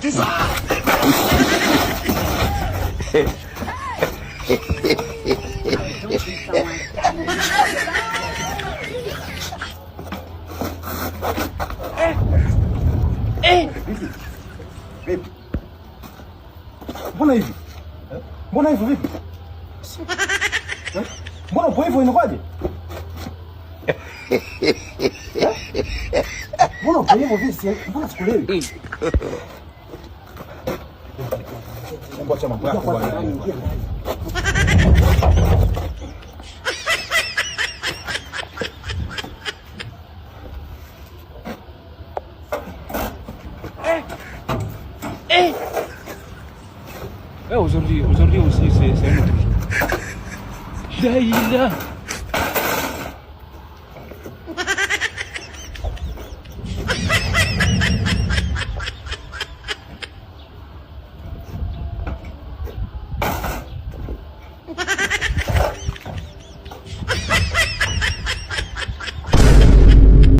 Vipi? Mbona hivi? Mbona hivyo vipi? Mbona upo hivyo inakwaje? Mbona upo hivyo vipi? Mbona sikuelewi? Ngoja mambo yako bwana. Aujourd'hui aussi, c'est un autre jour. Là, il est là.